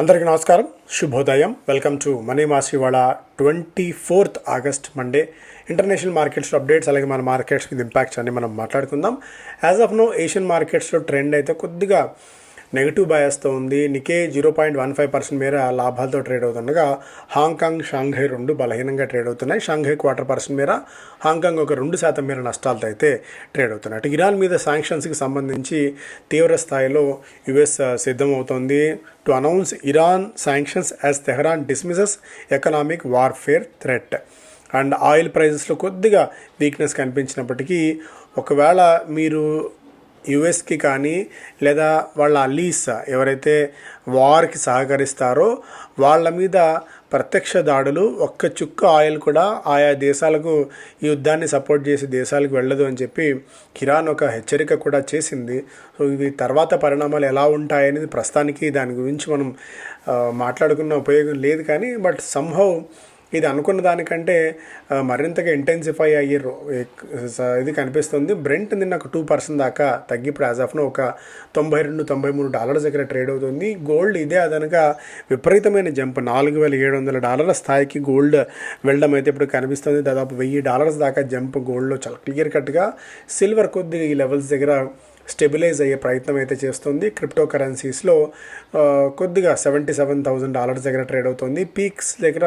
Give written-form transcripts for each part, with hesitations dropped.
అందరికీ నమస్కారం, శుభోదయం. Welcome to money mass. ఇవాళ 24th ఆగస్ట్ మండే. ఇంటర్నేషనల్ మార్కెట్స్లో అప్డేట్స్, అలాగే మన మార్కెట్స్ మీద ఇంపాక్ట్స్ అన్ని మనం మాట్లాడుకుందాం. యాజ్ ఆఫ్ నో ఏషియన్ మార్కెట్స్లో ట్రెండ్ అయితే కొద్దిగా నెగిటివ్ బయాస్తో ఉంది. నికే 0.15% మేర లాభాలతో ట్రేడ్ అవుతుండగా హాంకాంగ్, షాంఘై రెండు బలహీనంగా ట్రేడ్ అవుతున్నాయి. షాంఘై 0.25% మేర, హాంకాంగ్ ఒక 2% మేర నష్టాలతో అయితే ట్రేడ్ అవుతున్నాయి. అటు ఇరాన్ మీద శాంక్షన్స్కి సంబంధించి తీవ్ర స్థాయిలో యుఎస్ సిద్ధమవుతోంది to announce Iran sanctions as Tehran dismisses economic warfare threat. And oil ప్రైజెస్లో కొద్దిగా వీక్నెస్ కనిపించినప్పటికీ, ఒకవేళ మీరు యుఎస్కి కానీ లేదా వాళ్ళ అలీస్ ఎవరైతే వార్కి సహకరిస్తారో వాళ్ళ మీద ప్రత్యక్ష దాడులు, ఒక్క చుక్క ఆయిల్ కూడా ఆయా దేశాలకు, ఈ యుద్ధాన్ని సపోర్ట్ చేసే దేశాలకు వెళ్ళదు అని చెప్పి ఇరాన్ ఒక హెచ్చరిక కూడా చేసింది. సో ఇవి తర్వాత పరిణామాలు ఎలా ఉంటాయనేది ప్రస్తుతానికి దాని గురించి మనం మాట్లాడుకున్న ఉపయోగం లేదు. కానీ బట్ సంహౌ ఇది అనుకున్న దానికంటే మరింతగా ఇంటెన్సిఫై అయ్యే ఇది కనిపిస్తుంది. బ్రెంట్ నిన్న ఒక 2% దాకా తగ్గి ఇప్పుడు యాజ్ ఆఫ్ నో ఒక $92-93 దగ్గర ట్రేడ్ అవుతుంది. గోల్డ్ ఇదే అదనగా విపరీతమైన జంప్, $4,700 స్థాయికి గోల్డ్ వెళ్ళడం అయితే ఇప్పుడు కనిపిస్తుంది. దాదాపు $1,000 దాకా జంప్ గోల్డ్లో చాలా క్లియర్ కట్గా. సిల్వర్ కొద్దిగా ఈ లెవెల్స్ దగ్గర స్టెబిలైజ్ అయ్యే ప్రయత్నం అయితే చేస్తుంది. క్రిప్టో కరెన్సీస్లో కొద్దిగా $77,000 దగ్గర ట్రేడ్ అవుతుంది. పీక్స్ దగ్గర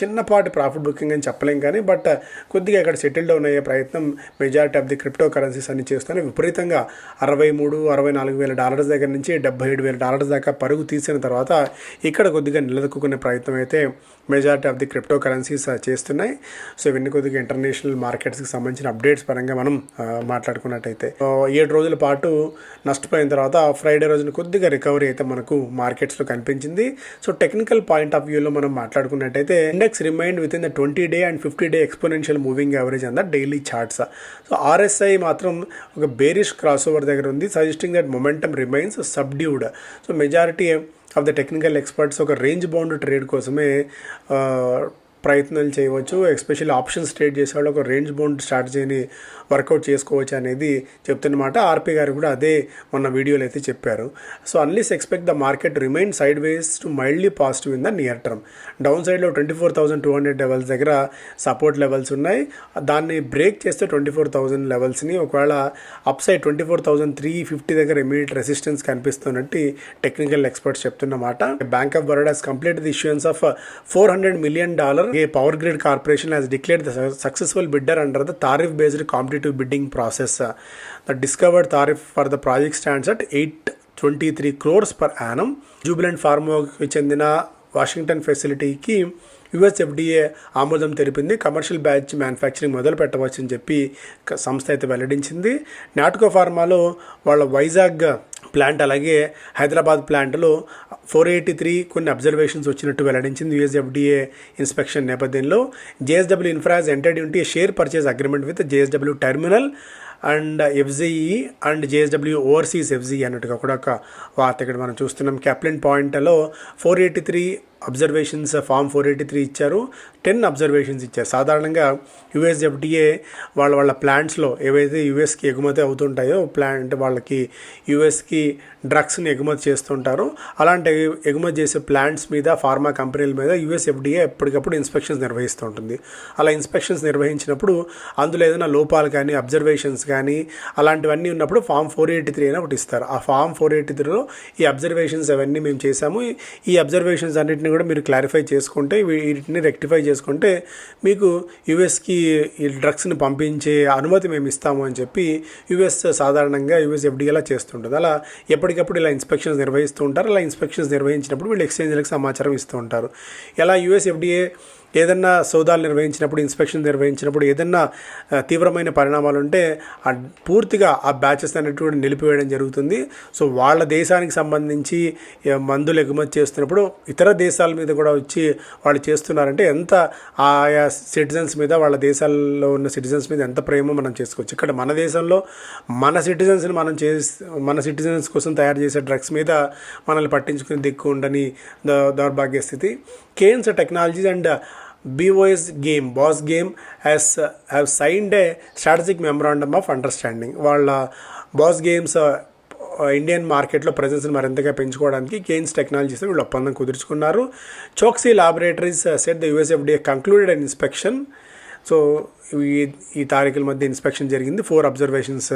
చిన్నపాటి ప్రాఫిట్ బుకింగ్ అని చెప్పలేం, కానీ బట్ కొద్దిగా ఇక్కడ సెటిల్ డౌన్ అయ్యే ప్రయత్నం majority of the crypto currencies అన్ని చేస్తున్నాయి. విపరీతంగా $63,000-64,000 దగ్గర నుంచి $77,000 దాకా పరుగు తీసిన తర్వాత ఇక్కడ కొద్దిగా నిలదొక్కునే ప్రయత్నం అయితే majority of the crypto currencies చేస్తున్నాయి. సో ఇవన్నీ కొద్దిగా ఇంటర్నేషనల్ మార్కెట్స్కి సంబంధించిన అప్డేట్స్ పరంగా మనం మాట్లాడుకున్నట్టయితే 7 రోజుల పాటు నష్టపోయిన తర్వాత ఫ్రైడే రోజున కొద్దిగా రికవరీ అయితే మనకు మార్కెట్స్లో కనిపించింది. సో టెక్నికల్ పాయింట్ ఆఫ్ వ్యూలో మనం మాట్లాడుకున్నట్టయితే index remained within the 20-day and 50-day exponential moving average and the daily charts. So RSI మాత్రం ఒక బేరిష్ క్రాస్ ఓవర్ దగ్గర ఉంది, suggesting that momentum remains subdued. So majority of the technical experts ఒక range bound trade కోసమే ప్రయత్నాలు చేయవచ్చు. Especially options trade చేసేవాళ్ళు ఒక రేంజ్ బౌండ్ స్ట్రాటజీని వర్కౌట్ చేసుకోవచ్చు అనేది చెప్తున్నమాట. ఆర్పీ గారు కూడా అదే మొన్న వీడియోలో అయితే చెప్పారు. So analysts expect the market remain sideways to mildly positive in the near term. Down సైడ్లో 24,200 లెవెల్స్ దగ్గర సపోర్ట్ లెవెల్స్ ఉన్నాయి. దాన్ని బ్రేక్ చేస్తే 24,000 లెవెల్స్ని, ఒకవేళ అప్ సైడ్ 24,350 దగ్గర ఇమీడియట్ రెసిస్టెన్స్ కనిపిస్తున్నట్టు టెక్నికల్ ఎక్స్పర్ట్స్ చెప్తున్నమాట. Bank of Baroda has completed the issuance of $400 million. A Power Grid Corporation has declared the successful bidder under the tariff-based competitive bidding process. The discovered tariff for the project stands at 823 crores per annum. Jubilant Pharmaకి చెందిన Washington ఫెసిలిటీకి USFDA ఆమోదం తెలిపింది. Commercial batch manufacturing మొదలు పెట్టవచ్చని చెప్పి సంస్థ అయితే వెల్లడించింది. నాటకో ఫార్మాలో వాళ్ళ వైజాగ్ ప్లాంట్ అలాగే హైదరాబాద్ ప్లాంట్లో 483 కొన్ని అబ్జర్వేషన్స్ వచ్చినట్టు వెల్లడించింది యుఎస్ఎఫ్డిఏ ఇన్స్పెక్షన్ నేపథ్యంలో. JSW infra has entered into a share purchase agreement with JSW terminal and FGE and JSW overseas FGE అన్నట్టుగా కూడా ఒక వార్త ఇక్కడ మనం చూస్తున్నాం. క్యాప్లిన్ పాయింట్లో 483 అబ్జర్వేషన్స్, ఫామ్ 483 ఇచ్చారు, 10 అబ్జర్వేషన్స్ ఇచ్చారు. సాధారణంగా యుఎస్ఎఫ్డిఏ వాళ్ళ ప్లాంట్స్లో ఏవైతే యుఎస్కి ఎగుమతి అవుతుంటాయో, ప్లాంట్ వాళ్ళకి యుఎస్కి డ్రగ్స్ని ఎగుమతి చేస్తుంటారో అలాంటి ఎగుమతి చేసే ప్లాంట్స్ మీద, ఫార్మా కంపెనీల మీద యుఎస్ఎఫ్డిఏ ఎప్పటికప్పుడు ఇన్స్పెక్షన్స్ నిర్వహిస్తూ ఉంటుంది. అలా ఇన్స్పెక్షన్స్ నిర్వహించినప్పుడు అందులో ఏదైనా లోపాలు కానీ, అబ్జర్వేషన్స్ కానీ అలాంటివన్నీ ఉన్నప్పుడు ఫామ్ 483 అని ఒకటి ఇస్తారు. ఆ ఫామ్ 483లో ఈ అబ్జర్వేషన్స్ అవన్నీ మేము చేశాము, ఈ అబ్జర్వేషన్స్ అన్నింటినీ కూడా మీరు క్లారిఫై చేసుకుంటే, వీటిని రెక్టిఫై చేసుకుంటే మీకు యుఎస్కి ఈ డ్రగ్స్ని పంపించే అనుమతి మేము ఇస్తాము అని చెప్పి యుఎస్ సాధారణంగా యుఎస్ఎఫ్డిఏలా చేస్తుంటుంది. అలా ఎప్పటికప్పుడు ఇలా ఇన్స్పెక్షన్స్ నిర్వహిస్తూ ఉంటారు. అలా ఇన్స్పెక్షన్స్ నిర్వహించినప్పుడు వీళ్ళు ఎక్స్చేంజ్లకు సమాచారం ఇస్తూ ఉంటారు. ఇలా యుఎస్ఎఫ్డిఏ ఏదన్నా సోదాలు నిర్వహించినప్పుడు, ఇన్స్పెక్షన్ నిర్వహించినప్పుడు ఏదన్నా తీవ్రమైన పరిణామాలు ఉంటే పూర్తిగా ఆ బ్యాచెస్ అన్నిటి కూడా నిలిపివేయడం జరుగుతుంది. సో వాళ్ళ దేశానికి సంబంధించి మందులు ఎగుమతి చేస్తున్నప్పుడు ఇతర దేశాల మీద కూడా వచ్చి వాళ్ళు చేస్తున్నారంటే ఎంత ఆయా సిటిజన్స్ మీద, వాళ్ళ దేశాల్లో ఉన్న సిటిజన్స్ మీద ఎంత ప్రేమ మనం చేసుకోవచ్చు. ఇక్కడ మన దేశంలో మన సిటిజన్స్ని మన సిటిజన్స్ కోసం తయారు చేసే డ్రగ్స్ మీద మనల్ని పట్టించుకునే దిక్కు ఉండని దౌర్భాగ్య స్థితి. Kaynes technologies and Boss Game have signed a strategic memorandum of understanding. వాళ్ళ బాస్ గేమ్స్ ఇండియన్ మార్కెట్లో ప్రెజెన్స్ని మరింతగా పెంచుకోవడానికి కేన్స్ టెక్నాలజీస్ వీళ్ళు ఒప్పందం కుదుర్చుకున్నారు. Choksi laboratories said the USFDA concluded an inspection. So ఈ తారీఖుల మధ్య ఇన్స్పెక్షన్ జరిగింది, 4 అబ్జర్వేషన్స్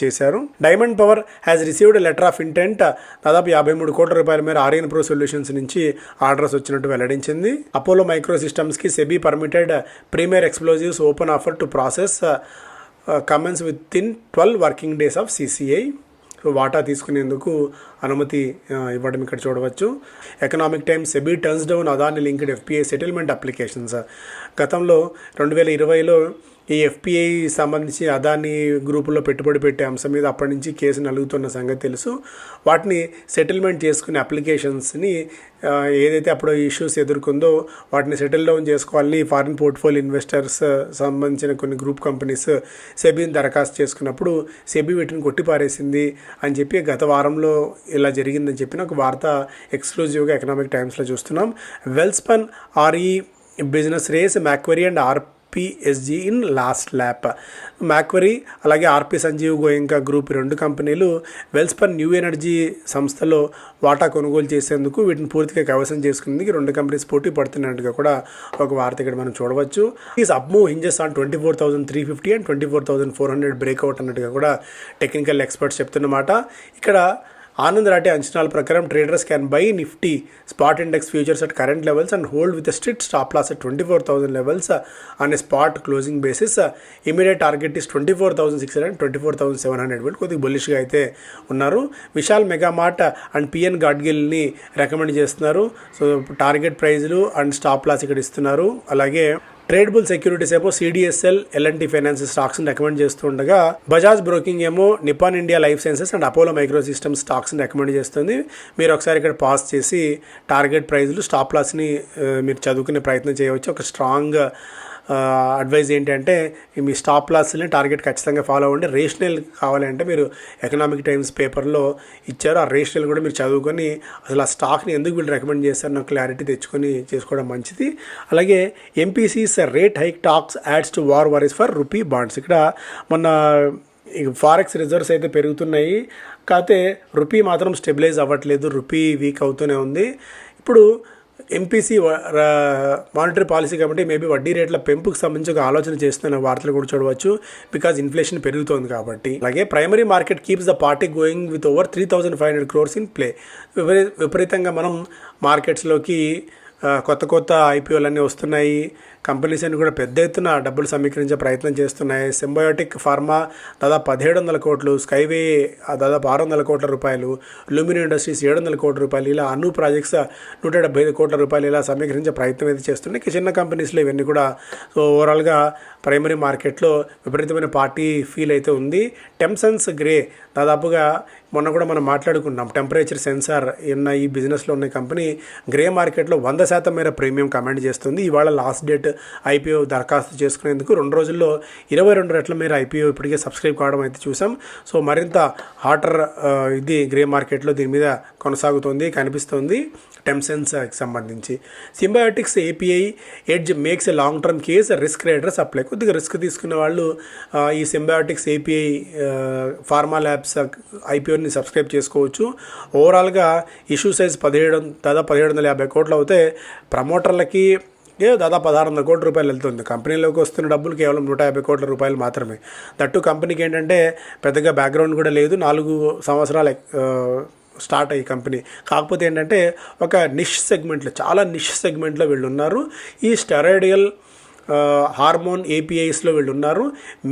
చేశారు. Diamond power has received letter of intent. దాదాపు 53 కోట్ల రూపాయల మేర ఆర్యన్ ప్రో సొల్యూషన్స్ నుంచి ఆర్డర్స్ వచ్చినట్టు వెల్లడించింది. అపోలో మైక్రో సిస్టమ్స్కి SEBI permitted premier explosives open offer to process commence within 12 working days of CCI. వాటా తీసుకునేందుకు అనుమతి ఇవ్వడం ఇక్కడ చూడవచ్చు. Economic times SEBI turns down Adani linked FPI settlement applications. గతంలో 2020లో ఈ FPI సంబంధించి అదాని గ్రూపులో పెట్టుబడి పెట్టే అంశం మీద అప్పటి నుంచి కేసు నలుగుతున్న సంగతి తెలుసు. వాటిని సెటిల్మెంట్ చేసుకునే అప్లికేషన్స్ని ఏదైతే అప్పుడు ఇష్యూస్ ఎదుర్కొందో వాటిని సెటిల్ డౌన్ చేసుకోవాలని ఫారిన్ పోర్ట్ఫోలియో ఇన్వెస్టర్స్ సంబంధించిన కొన్ని గ్రూప్ కంపెనీస్ సెబీని దరఖాస్తు చేసుకున్నప్పుడు సెబీ వీటిని కొట్టిపారేసింది అని చెప్పి గత వారంలో ఇలా జరిగిందని చెప్పిన ఒక వార్త ఎక్స్క్లూజివ్గా ఎకనామిక్ టైమ్స్లో చూస్తున్నాం. Welspun RE business race Macquarie and RPSG in last lap. Macquarie అలాగే RP సంజీవ్ గోయంకా గ్రూప్ 2 కంపెనీలు వెల్స్పన్ న్యూ ఎనర్జీ సంస్థలో వాటా కొనుగోలు చేసేందుకు వీటిని పూర్తిగా కైవసం చేసుకునేందుకు 2 కంపెనీస్ పోటీ పడుతున్నట్టుగా కూడా ఒక వార్త ఇక్కడ మనం చూడవచ్చు. ఈ up move hinges on 24,350 and 24,400 breakout అన్నట్టుగా కూడా టెక్నికల్ ఎక్స్పర్ట్స్ చెప్తున్నమాట. ఇక్కడ ఆనంద్ రాటే అంచనాల ప్రకారం traders can buy Nifty spot index futures at current levels and hold with strict stop loss at 24,000 levels on a spot closing basis. Immediate target is 24,600 and 24,700. వీళ్ళు కొద్దిగా బుల్లిష్గా అయితే ఉన్నారు. విశాల్ మెగామార్ట్ అండ్ PN గాడ్గిల్ని recommend చేస్తున్నారు. So target ప్రైజ్లు and stop loss ఇక్కడ ఇస్తున్నారు. అలాగే ట్రేడబుల్ సెక్యూరిటీస్ ఏమో CDSL L&T ఫైనాన్స్ స్టాక్స్ని రికమెండ్ చేస్తూ ఉండగా బజాజ్ బ్రోకింగ్ ఏమో Nippon India life sciences and Apollo micro systems స్టాక్స్ని రికమెండ్ చేస్తుంది. మీరు ఒకసారి ఇక్కడ పాస్ చేసి టార్గెట్ ప్రైజ్లు స్టాప్ లాస్ని మీరు చదువుకునే ప్రయత్నం చేయవచ్చు. ఒక స్ట్రాంగ్ అడ్వైజ్ ఏంటంటే మీ స్టాప్ లాస్ని టార్గెట్ ఖచ్చితంగా ఫాలో అవ్వండి. రేషనల్ కావాలంటే మీరు ఎకనామిక్ టైమ్స్ పేపర్లో ఇచ్చారు, ఆ రేషనల్ కూడా మీరు చదువుకొని అసలు ఆ స్టాక్ని ఎందుకు వీళ్ళు రికమెండ్ చేస్తారు నాకు క్లారిటీ తెచ్చుకొని చేసుకోవడం మంచిది. అలాగే MPC's rate hike talks ads to war worries for rupee bonds. ఇక్కడ మొన్న ఫారెక్స్ రిజర్వ్స్ అయితే పెరుగుతున్నాయి, కాకపోతే రూపీ మాత్రం స్టెబిలైజ్ అవ్వట్లేదు, రూపీ వీక్ అవుతూనే ఉంది. ఇప్పుడు MPC మానిటరీ పాలసీ కాబట్టి మేబీ వడ్డీ రేట్ల పెంపుకు సంబంధించి ఒక ఆలోచన చేస్తున్న వార్తలు కూడా చూడవచ్చు, బికాజ్ ఇన్ఫ్లేషన్ పెరుగుతోంది కాబట్టి. అలాగే primary market keeps the party going with over 3,500 crores in play. విపరీతంగా మనం మార్కెట్స్లోకి కొత్త IPOలన్నీ వస్తున్నాయి. కంపెనీస్ అన్ని కూడా పెద్ద ఎత్తున డబ్బులు సమీకరించే ప్రయత్నం చేస్తున్నాయి. సింబయోటిక్ ఫార్మా దాదాపు 1,700 కోట్లు, స్కైవే దాదాపు 600 కోట్ల రూపాయలు, లూమినో ఇండస్ట్రీస్ 700 కోట్ల రూపాయలు, ఇలా అను ప్రాజెక్ట్స్ 175 కోట్ల రూపాయలు ఇలా సమీకరించే ప్రయత్నం అయితే చేస్తున్నాయి. చిన్న కంపెనీస్లో ఇవన్నీ కూడా. సో ఓవరాల్గా ప్రైమరీ మార్కెట్లో విపరీతమైన పార్టీ ఫీల్ అయితే ఉంది. టెమ్సన్స్ గ్రే దాదాపుగా మొన్న కూడా మనం మాట్లాడుకున్నాం, టెంపరేచర్ సెన్సార్ ఉన్న ఈ బిజినెస్లో ఉన్న కంపెనీ గ్రే మార్కెట్లో 100% మేర ప్రీమియం కమాండ్ చేస్తుంది. ఇవాళ లాస్ట్ డేట్ IPO దరఖాస్తు చేసుకునేందుకు 2 రోజుల్లో 22 రెట్ల మేర IPO ఇప్పటికే సబ్స్క్రైబ్ కావడం అయితే చూసాం. సో మరింత హాటర్ ఇది గ్రే మార్కెట్లో దీని మీద కొనసాగుతోంది కనిపిస్తోంది టెమ్సెన్స్కి సంబంధించి. సింబయోటిక్స్ API edge makes a long term case, risk riders apply. కొద్దిగా రిస్క్ తీసుకునే వాళ్ళు ఈ సింబయోటిక్స్ API ఫార్మా ల్యాబ్స్ IPOని సబ్స్క్రైబ్ చేసుకోవచ్చు. ఓవరాల్గా ఇష్యూ సైజ్ దాదాపు 1,750 కోట్లు అవుతే ప్రమోటర్లకి దాదాపు 1,600 కోట్ల రూపాయలు వెళ్తుంది. కంపెనీలోకి వస్తున్న డబ్బులు కేవలం 150 కోట్ల రూపాయలు మాత్రమే. దట్టు కంపెనీకి ఏంటంటే పెద్దగా బ్యాక్గ్రౌండ్ కూడా లేదు, 4 సంవత్సరాలు స్టార్ట్ అయ్యి కంపెనీ. కాకపోతే ఏంటంటే ఒక చాలా నిష్ సెగ్మెంట్లో వీళ్ళు ఉన్నారు. ఈ స్టెరాయిడియల్ హార్మోన్ APIస్లో వీళ్ళు ఉన్నారు.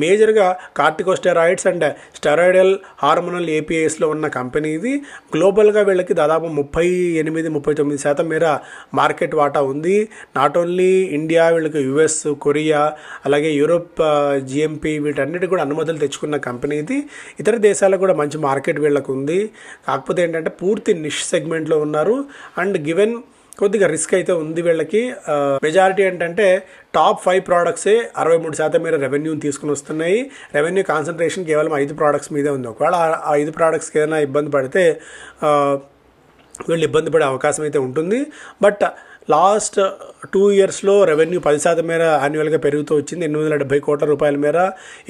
మేజర్గా కార్టికోస్టెరాయిడ్స్ అండ్ స్టెరాయిడల్ హార్మోనల్ APIస్లో ఉన్న కంపెనీ ఇది. గ్లోబల్గా వీళ్ళకి దాదాపు 38-39% మేర మార్కెట్ వాటా ఉంది. నాట్ ఓన్లీ ఇండియా, వీళ్ళకి US, కొరియా, అలాగే యూరోప్ GMP వీటన్నిటి కూడా అనుమతులు తెచ్చుకున్న కంపెనీ ఇది. ఇతర దేశాలకు కూడా మంచి మార్కెట్ వీళ్ళకు ఉంది. కాకపోతే ఏంటంటే పూర్తి నిష్ సెగ్మెంట్లో ఉన్నారు. అండ్ గివెన్ కొద్దిగా రిస్క్ అయితే ఉంది వీళ్ళకి. మెజారిటీ ఏంటంటే టాప్ 5 ప్రోడక్ట్సే 63% మేర రెవెన్యూని తీసుకుని వస్తున్నాయి. రెవెన్యూ కాన్సన్ట్రేషన్ కేవలం 5 ప్రోడక్ట్స్ మీదే ఉంది. ఒకవేళ ఆ 5 ప్రోడక్ట్స్కి ఏదైనా ఇబ్బంది పడితే వీళ్ళు ఇబ్బంది పడే అవకాశం అయితే ఉంటుంది. బట్ లాస్ట్ 2 ఇయర్స్లో రెవెన్యూ 10% మేర యాన్యువల్గా పెరుగుతూ వచ్చింది, 870 కోట్ల రూపాయల మేర.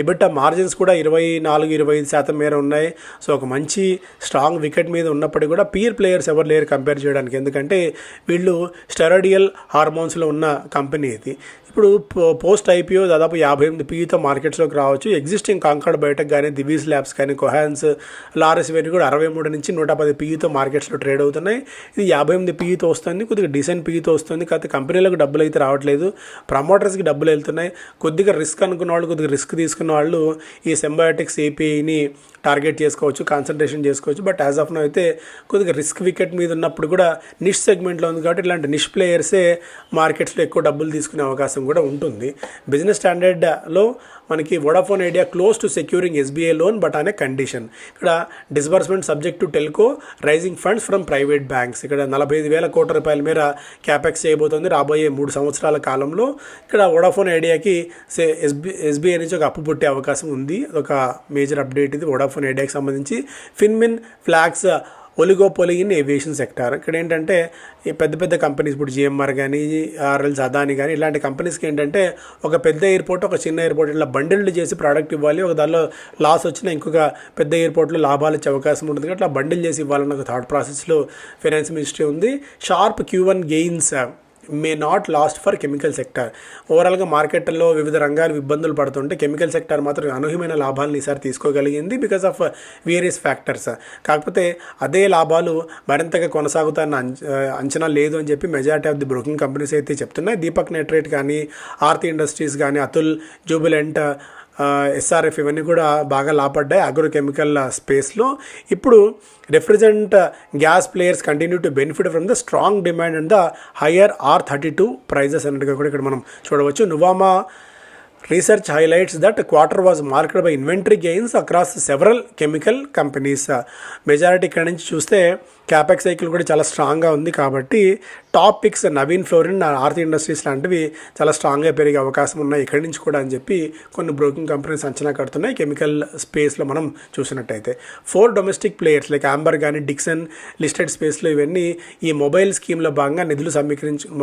ఇబిటా మార్జిన్స్ కూడా 24-25% మేర ఉన్నాయి. సో ఒక మంచి స్ట్రాంగ్ వికెట్ మీద ఉన్నప్పటికీ కూడా పీర్ ప్లేయర్స్ ఎవరు లేరు కంపేర్ చేయడానికి, ఎందుకంటే వీళ్ళు స్టెరాయిడియల్ హార్మోన్స్లో ఉన్న కంపెనీ ఇది. ఇప్పుడు పోస్ట్ ఐపీఓ దాదాపు 58 పీఈతో మార్కెట్స్లోకి రావచ్చు. ఎగ్జిస్టింగ్ కాంకార్డ్ బయోటెక్ కానీ, దివీస్ ల్యాబ్స్ కానీ, కొహాన్స్, లారస్ ఇవన్నీ కూడా 63 నుంచి 110 పీఈతో మార్కెట్స్లో ట్రేడ్ అవుతున్నాయి. ఇది 58 పీఈతో వస్తుంది, కొద్దిగా డీసెంట్ పీఈతో వస్తుంది. కాకపోతే కంపెనీలకు డబ్బులు అయితే రావట్లేదు, ప్రమోటర్స్కి డబ్బులు వెళ్తున్నాయి. కొద్దిగా రిస్క్ అనుకున్న వాళ్ళు, కొద్దిగా రిస్క్ తీసుకున్న వాళ్ళు ఈ సింబయోటిక్స్ ఏపీఐని టార్గెట్ చేసుకోవచ్చు, కాన్సన్ట్రేషన్ చేసుకోవచ్చు. బట్ యాజ్ ఆఫ్ నో అయితే కొద్దిగా రిస్క్ వికెట్ మీద ఉన్నప్పుడు కూడా నిష్ సెగ్మెంట్లో ఉంది కాబట్టి ఇలాంటి నిష్ ప్లేయర్సే మార్కెట్స్లో ఎక్కువ డబ్బులు తీసుకునే అవకాశం కూడా ఉంటుంది. బిజినెస్ స్టాండర్డ్లో మనకి Vodafone Idea close to securing SBI loan but అనే కండిషన్. ఇక్కడ disbursement subject to telco raising funds from private banks. ఇక్కడ 45,000 కోట్ల రూపాయల మేర క్యాపెక్స్ చేయబోతుంది రాబోయే 3 సంవత్సరాల కాలంలో. ఇక్కడ వోడాఫోన్ ఐడియాకి ఎస్బీఐ నుంచి ఒక అప్పు పుట్టే అవకాశం ఉంది. అదొక మేజర్ అప్డేట్ ఇది వోడాఫోన్ ఐడియాకి సంబంధించి. ఫిన్మిన్ ఫ్లాగ్స్ ఒలిగోపోలి ఇన్ ఏవియేషన్ సెక్టార్. ఇక్కడ ఏంటంటే ఈ పెద్ద పెద్ద కంపెనీస్, ఇప్పుడు జిఎంఆర్ కానీ, ఆర్ఎల్స్, అదాని కానీ, ఇలాంటి కంపెనీస్కి ఏంటంటే ఒక పెద్ద ఎయిర్పోర్ట్, ఒక చిన్న ఎయిర్పోర్ట్ ఇట్లా బండిల్డ్ చేసి ప్రోడక్ట్ ఇవ్వాలి. ఒక దానిలో లాస్ వచ్చినా ఇంకొక పెద్ద ఎయిర్పోర్ట్లో లాభాలు ఇచ్చే అవకాశం ఉంటుంది. అట్లా బండిల్ చేసి ఇవ్వాలన్న ఒక థాట్ ప్రాసెస్లో ఫైనాన్స్ మినిస్ట్రీ ఉంది. Sharp Q1 gains may not lost for chemical sector. ఓవరాల్గా మార్కెట్లో వివిధ రంగాలు ఇబ్బందులు పడుతుంటే కెమికల్ సెక్టార్ మాత్రం అనూహ్యమైన లాభాలను ఈసారి తీసుకోగలిగింది బికాస్ ఆఫ్ వేరియస్ ఫ్యాక్టర్స్. కాకపోతే అదే లాభాలు మరింతగా కొనసాగుతాయన్న అంచనా లేదు అని చెప్పి majority of the broking companies అయితే చెప్తున్నాయి. దీపక్ నైట్రేట్ కానీ, ఆర్తి ఇండస్ట్రీస్ కానీ, అతుల్, జూబిలెంట్, ఎస్ఆర్ఎఫ్ ఇవన్నీ కూడా బాగా లాభపడ్డాయి అగ్రోకెమికల్ స్పేస్లో. ఇప్పుడు refrigerant gas players continue to benefit from the strong demand and the higher R32 prices అన్నట్టుగా కూడా ఇక్కడ మనం చూడవచ్చు. Nuvama research highlights that quarter was marked by inventory gains across several chemical companies. Majority ఇక్కడ నుంచి చూస్తే క్యాపెక్స్ సైకిల్ కూడా చాలా స్ట్రాంగ్గా ఉంది కాబట్టి top picks Navin fluorine, Aarti industries లాంటివి చాలా స్ట్రాంగ్గా పెరిగే అవకాశం ఉన్నాయి ఇక్కడి నుంచి కూడా అని చెప్పి కొన్ని బ్రోకింగ్ కంపెనీస్ అంచనా కడుతున్నాయి. కెమికల్ స్పేస్లో మనం చూసినట్టయితే 4 డొమెస్టిక్ ప్లేయర్స్ లైక్ ఆంబర్ కానీ, డిక్సన్ లిస్టెడ్ స్పేస్లో ఇవన్నీ ఈ మొబైల్ స్కీమ్లో భాగంగా నిధులు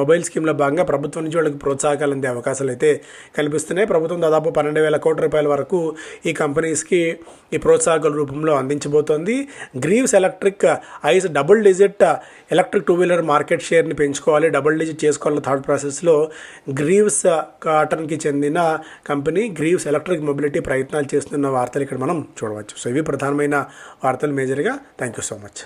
మొబైల్ స్కీమ్లో భాగంగా ప్రభుత్వం నుంచి వాళ్ళకి ప్రోత్సాహకాలు అందే అవకాశాలు అయితే కనిపిస్తున్నాయి. ప్రభుత్వం దాదాపు 12,000 కోట్ల రూపాయల వరకు ఈ కంపెనీస్కి ఈ ప్రోత్సాహకాల రూపంలో అందించబోతోంది. Greaves electric is double digit electric 2-వీలర్ మార్కెట్ షేర్ని పెంచుకోవాలి, డబుల్ డిజిట్ చేసుకోవాలని థర్డ్ ప్రాసెస్లో గ్రీవ్స్ కాటన్కి చెందిన కంపెనీ గ్రీవ్స్ ఎలక్ట్రిక్ మొబిలిటీ ప్రయత్నాలు చేస్తున్న వార్తలు ఇక్కడ మనం చూడవచ్చు. సో ఇవి ప్రధానమైన వార్తలు మేజర్గా. Thank you so much.